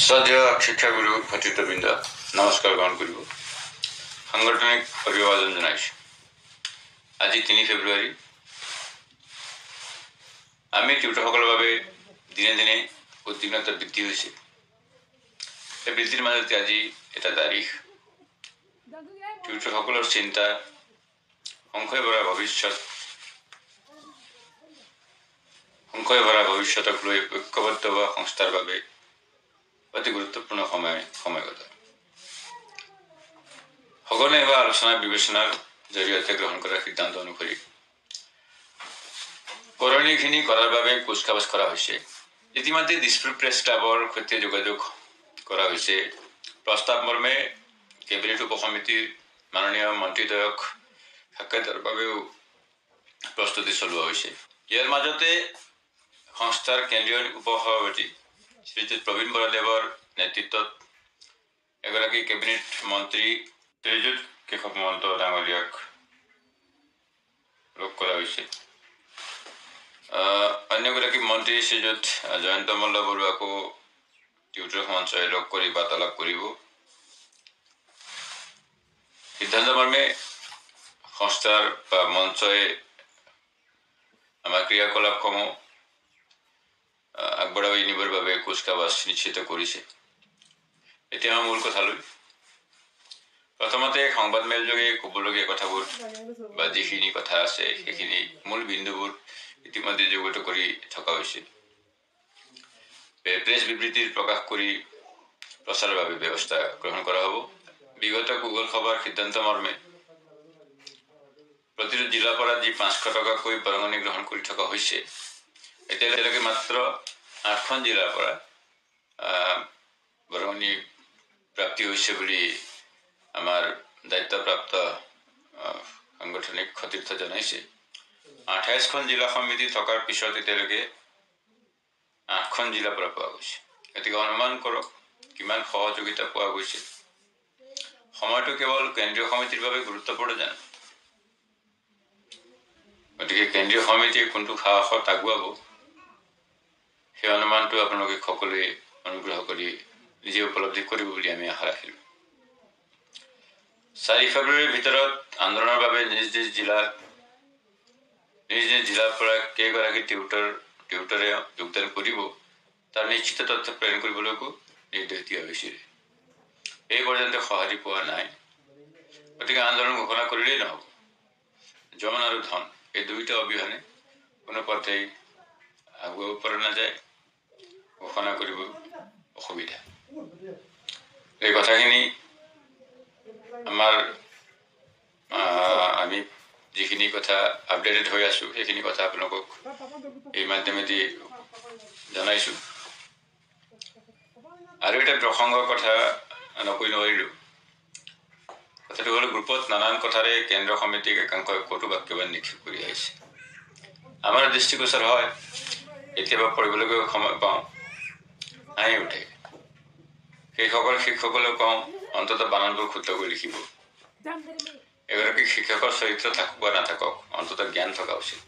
শ্ৰদ্ধেয় শিক্ষাগুৰু ভাতৃত্ববৃন্দ নমস্কাৰ গ্ৰহণ কৰিব সাংগঠনিক অভিবাদন জনাইছোঁ। আজি ৩ ফেব্ৰুৱাৰী। আমি টিউটৰসকলৰ বাবে দিনে দিনে উদ্বিগ্নতা বৃদ্ধি হৈছে। এই বৃদ্ধিৰ মাজতে আজি এটা তাৰিখ টিউটৰসকলৰ চিন্তা সংশয় ভৰা ভৱিষ্যতক লৈ ঐক্যবদ্ধ হোৱা সংস্থাৰ বাবে অতি গুৰুত্বপূৰ্ণ সময়গত। সঘনে হোৱা আলোচনা বিবেচনাৰ জৰিয়তে গ্ৰহণ কৰা সিদ্ধান্ত অনুসৰি কৰণীয়খিনি কৰাৰ বাবে কুচকাৱাজ কৰা হৈছে। ইতিমধ্যে দিছপুৰ প্ৰেছ ক্লাবৰ সৈতে যোগাযোগ কৰা হৈছে। প্ৰস্তাৱ মৰ্মে কেবিনেট উপসমিতিৰ মাননীয় মন্ত্ৰীদ্বয়ক সাক্ষাতৰ বাবেও প্ৰস্তুতি চলোৱা হৈছে। ইয়াৰ মাজতে সংস্থাৰ কেন্দ্ৰীয় উপসভাপতি শ্ৰীযুত প্ৰবীণ বৰাদেৱৰ নেতৃত্বত এগৰাকী কেবিনেট মন্ত্ৰী শ্ৰীযুত কেশৱ মহন্ত ডাঙৰীয়াক লগ কৰা হৈছে। অন্য এগৰাকী মন্ত্ৰী শ্ৰীযুত জয়ন্ত মল্ল বৰুৱাকো টিউটৰ মঞ্চই লগ কৰি বাৰ্তালাপ কৰিব। সিদ্ধান্ত মৰ্মে সংস্থাৰ বা মঞ্চই আমাৰ ক্ৰিয়াকলাপসমূহ আগবঢ়াই নিবৰ বাবে কুচকাৱাজ নিশ্চিত কৰিছে। এতিয়া আমাৰ মূল কথালৈ প্ৰথমতে সংবাদমেলযোগে ক'বলগীয়া কথাবোৰ বা যিখিনি কথা আছে সেইখিনি মূল বিন্দুবোৰ ইতিমধ্যে যুগত কৰি থকা হৈছে। প্ৰেছ বিবৃতিৰ প্ৰকাশ কৰি প্ৰচাৰৰ বাবে ব্যৱস্থা গ্ৰহণ কৰা হ'ব। বিগত গুগল সভাৰ সিদ্ধান্ত মৰ্মে প্ৰতিটো জিলাৰ পৰা যি 500 টকাকৈ বৰঙণি গ্ৰহণ কৰি থকা হৈছে, এতিয়ালৈকে মাত্ৰ 8খন জিলাৰ পৰা বৰঙণি প্ৰাপ্তি হৈছে বুলি আমাৰ দায়িত্বপ্ৰাপ্ত সাংগঠনিক সতীৰ্থ জনাইছে। 28খন জিলা সমিতি থকাৰ পিছত এতিয়ালৈকে 8খন জিলাৰ পৰা পোৱা গৈছে। গতিকে অনুমান কৰক কিমান সহযোগিতা পোৱা গৈছে। সময়টো কেৱল কেন্দ্ৰীয় সমিতিৰ বাবে গুৰুত্বপূৰ্ণ জানো? গতিকে কেন্দ্ৰীয় সমিতিয়ে কোনটো সাহসত আগুৱাব সেই অনুমানটো আপোনালোকে সকলোৱে অনুগ্ৰহ কৰি নিজে উপলব্ধি কৰিব বুলি আমি আশা ৰাখিলোঁ। 4 ফেব্ৰুৱাৰীৰ ভিতৰত আন্দোলনৰ বাবে নিজ নিজ জিলাৰ পৰা কেইগৰাকী টিউটৰে যোগদান কৰিব তাৰ নিশ্চিত তথ্য প্ৰেৰণ কৰিবলৈকো নিৰ্দেশ দিয়া হৈছিল। এই পৰ্যন্ত সঁহাৰি পোৱা নাই। গতিকে আন্দোলন ঘোষণা কৰিলেই নহ'ব। জন আৰু ধন এই দুয়োটা অবিহনে কোনো পথেই আগুৱাব পৰা নাযায়। ঘোষণা কৰিব অসুবিধা। এই কথাখিনি আমি যিখিনি কথা আপডেটেড হৈ আছোঁ সেইখিনি কথা আপোনালোকক এই মাধ্যমেদি জনাইছোঁ। আৰু এটা প্ৰসংগৰ কথা নকৈ নোৱাৰিলোঁ। কথাটো হ'ল গ্ৰুপত নানান কথাৰে কেন্দ্ৰীয় সমিতিক একাংশই কটু বাক্যবান নিক্ষেপ কৰি আহিছে। আমাৰ দৃষ্টিগোচৰ হয়, কেতিয়াবা পঢ়িবলৈকে সময় পাওঁ, হাঁহি উঠে। সেইসকল শিক্ষকলৈ কওঁ অন্ততঃ বানানবোৰ শুদ্ধকৈ লিখিব। এগৰাকী শিক্ষকৰ চৰিত্ৰ থাকক বা নাথাকক, অন্ততঃ জ্ঞান থকা উচিত।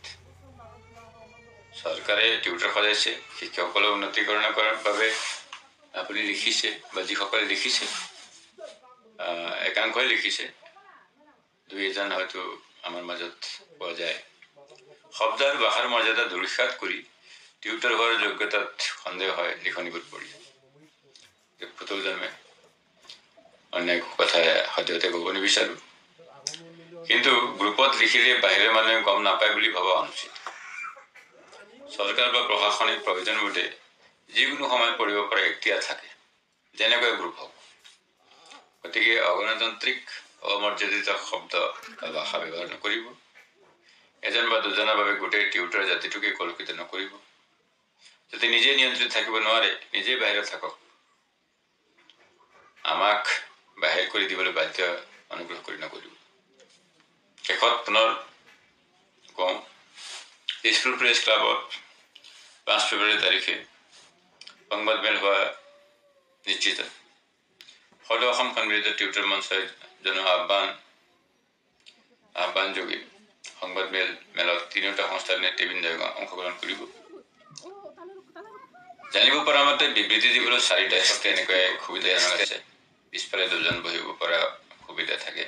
চৰকাৰে টিউটৰ সজাইছে, শিক্ষকসকলৰ উন্নতিকৰণ কৰাৰ বাবে আপুনি লিখিছে বা যিসকলে লিখিছে একাংশই লিখিছে, 2-এজন হয়তো আমাৰ মাজত পোৱা যায়। শব্দ আৰু ভাষাৰ মৰ্যাদা ধূলিসাৎ কৰি টিউটৰ হোৱাৰ যোগ্যতাত সন্দেহ হয় লিখনিবোৰ পঢ়ি। ফুটল জন্মে অন্য কথা সদ্যহতে ক'ব নিবিচাৰোঁ। কিন্তু গ্ৰুপত লিখিলে বাহিৰৰ মানুহে গম নাপায় বুলি ভবা অনুচিত। চৰকাৰ বা প্ৰশাসনিক প্ৰয়োজনবোধে যিকোনো সময়ত পঢ়িব পৰা এখতিয়াৰ থাকে, যেনেকৈ গ্ৰুপ হওক। গতিকে অগণতান্ত্ৰিক অমৰ্যাদিত শব্দ বা ভাষা ব্যৱহাৰ নকৰিব। এজন বা দুজনৰ বাবে গোটেই টিউটৰ জাতিটোকে কলুষিত নকৰিব। যদি নিজে নিয়ন্ত্ৰিত থাকিব নোৱাৰে, নিজেই বাহিৰত থাকক। আমাক বাহিৰ কৰি দিবলৈ বাধ্য অনুগ্ৰহ কৰি নকৰিব। শেষত পুনৰ কওঁ, দিছপুৰ প্ৰেছ ক্লাবত 5 ফেব্ৰুৱাৰী তাৰিখে সংবাদমেল হোৱা নিশ্চিত। সদৌ অসম সম্মিলিত টিউটৰ মঞ্চই জনোৱা আহ্বানযোগে সংবাদমেলত 3টা সংস্থাৰ নেতৃবৃন্দই অংশগ্ৰহণ কৰিব। জানিব পৰা মতে বিবৃতি দিবলৈ 4টা শক্তি এনেকৈ সুবিধাজনক আছে। পিছফালে 2জন বহিব পৰা সুবিধা থাকে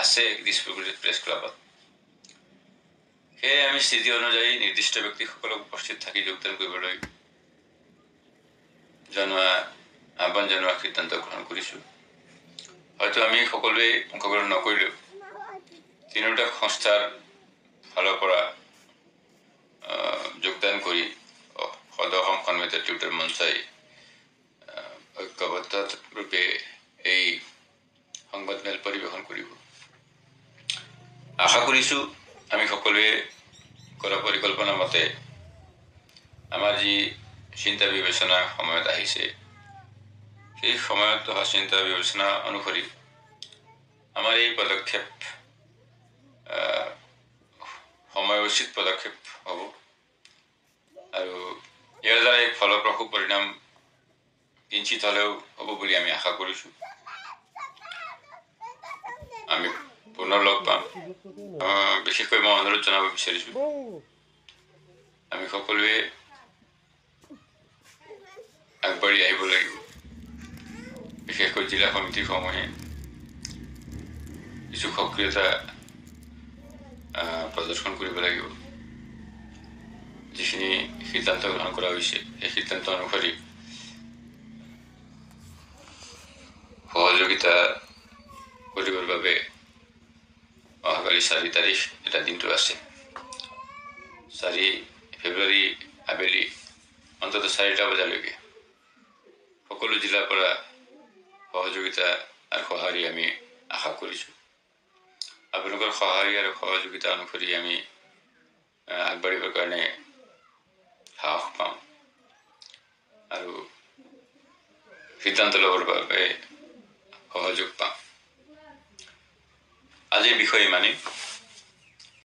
আছে দিছপুৰ প্ৰেছ ক্লাবত। সেয়ে আমি স্থিতি অনুযায়ী নিৰ্দিষ্ট ব্যক্তিসকলক উপস্থিত থাকি যোগদান কৰিবলৈ আহ্বান জনোৱাৰ সিদ্ধান্ত গ্ৰহণ কৰিছোঁ। হয়তো আমি সকলোৱে অংশগ্ৰহণ নকৰিলেও তিনিওটা সংস্থাৰ ফালৰ পৰা যোগদান কৰি সদৌ সন্মিত টিউটাৰ মঞ্চই ঐক্যবদ্ধ ৰূপে এই সংবাদমেল পৰিৱেশন কৰিব। আশা কৰিছোঁ আমি সকলোৱে কৰা পৰিকল্পনা মতে আমাৰ যি চিন্তা বিবেচনা সময়ত আহিছে সেই সময়ত অহা চিন্তা বিবেচনা অনুসৰি আমাৰ এই পদক্ষেপ সময় উচিত পদক্ষেপ হ'ব আৰু ইয়াৰ দ্বাৰা এক ফলপ্ৰসূ পৰিণাম কিঞ্চিত হ'লেও হ'ব বুলি আমি আশা কৰিছোঁ। আমি পুনৰ লগ পাম। বিশেষকৈ মই অনুৰোধ জনাব বিচাৰিছোঁ আমি সকলোৱে আগবাঢ়ি আহিব লাগিব। বিশেষকৈ জিলা সমিতিসমূহে কিছু সক্ৰিয়তা প্ৰদৰ্শন কৰিব লাগিব। যিখিনি সিদ্ধান্ত গ্ৰহণ কৰা হৈছে সেই সিদ্ধান্ত অনুসৰি সহযোগিতা কৰিবৰ বাবে অহাকালি 4 তাৰিখ এটা দিনটো আছে। 4 ফেব্ৰুৱাৰী আবেলি অন্ততঃ 4টা বজালৈকে সকলো জিলাৰ পৰা সহযোগিতা আৰু সঁহাৰি আমি আশা কৰিছোঁ। আপোনালোকৰ সঁহাৰি আৰু সহযোগিতা অনুসৰি আমি আগবাঢ়িবৰ কাৰণে সাহস পাম আৰু সিদ্ধান্ত ল'বৰ বাবে সহযোগ পাম। আজিৰ বিষয় ইমানেই।